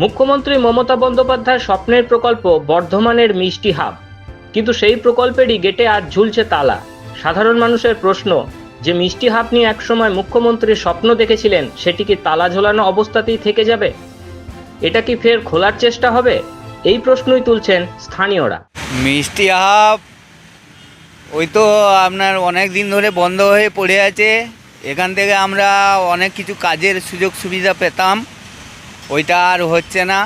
মুখ্যমন্ত্রী মমতা বন্দ্যোপাধ্যায়ের স্বপ্নের প্রকল্প বর্ধমানের মিষ্টি হাব, কিন্তু সেই প্রকল্পেরই গেটে আজ ঝুলছে তালা। সাধারণ মানুষের প্রশ্ন, যে মিষ্টি হাব নিয়ে একসময় মুখ্যমন্ত্রী স্বপ্ন দেখেছিলেন, সেটি কি তালা ঝোলানো অবস্থাতেই থেকে যাবে? এটা কি ফের খোলার চেষ্টা হবে? এই প্রশ্নই তুলছেন স্থানীয়রা। মিষ্টি হাব ওই তো আপনার অনেক দিন ধরে বন্ধ হয়ে পড়ে আছে। এখান থেকে আমরা অনেক কিছু কাজের সুযোগ সুবিধা পেতাম, ওইটা আর হচ্ছে না।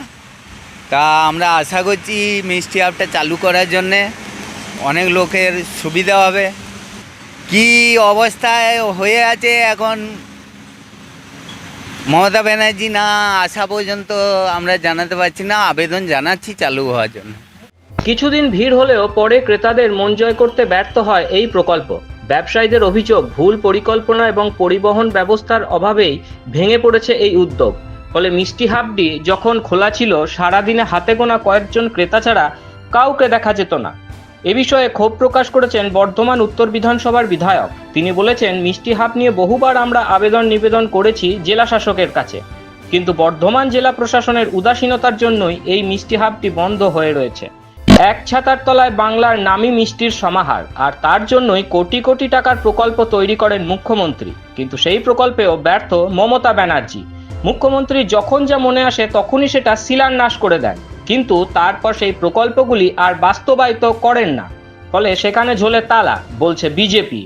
তা আমরা আশা করছি মিষ্টি হাবটা চালু করার জন্যে অনেক লোকের সুবিধা হবে। কি অবস্থায় হয়ে আছে এখন মমতা ব্যানার্জি না আসা পর্যন্ত আমরা জানাতে পারছি না। আবেদন জানাচ্ছি চালু হওয়ার জন্য। কিছুদিন ভিড় হলেও পরে ক্রেতাদের মন জয় করতে ব্যর্থ হয় এই প্রকল্প। ব্যবসায়ীদের অভিযোগ, ভুল পরিকল্পনা এবং পরিবহন ব্যবস্থার অভাবেই ভেঙে পড়েছে এই উদ্যোগ। ফলে মিষ্টি হাবটি যখন খোলা ছিল, সারাদিনে হাতে গোনা কয়েকজন ক্রেতা ছাড়া কাউকে দেখা যেত না। এ বিষয়ে ক্ষোভ প্রকাশ করেছেন বর্ধমান উত্তর বিধানসভার বিধায়ক। তিনি বলেছেন, মিষ্টি হাব নিয়ে বহুবার আমরা আবেদন নিবেদন করেছি জেলা শাসকের কাছে, কিন্তু বর্ধমান জেলা প্রশাসনের উদাসীনতার জন্যই এই মিষ্টি হাবটি বন্ধ হয়ে রয়েছে। এক ছাতার তলায় বাংলার নামী মিষ্টির সমাহার, আর তার জন্যই কোটি কোটি টাকার প্রকল্প তৈরি করেন মুখ্যমন্ত্রী, কিন্তু সেই প্রকল্পেও ব্যর্থ মমতা ব্যানার্জি। মুখ্যমন্ত্রী যখন যা মনে আসে তখনই সেটা শিলান্যাস করে দেন, কিন্তু তারপর সেই প্রকল্পগুলি আর বাস্তবায়িত করেন না। ফলে সেখানে ঝোলে তালা, বলছে বিজেপি।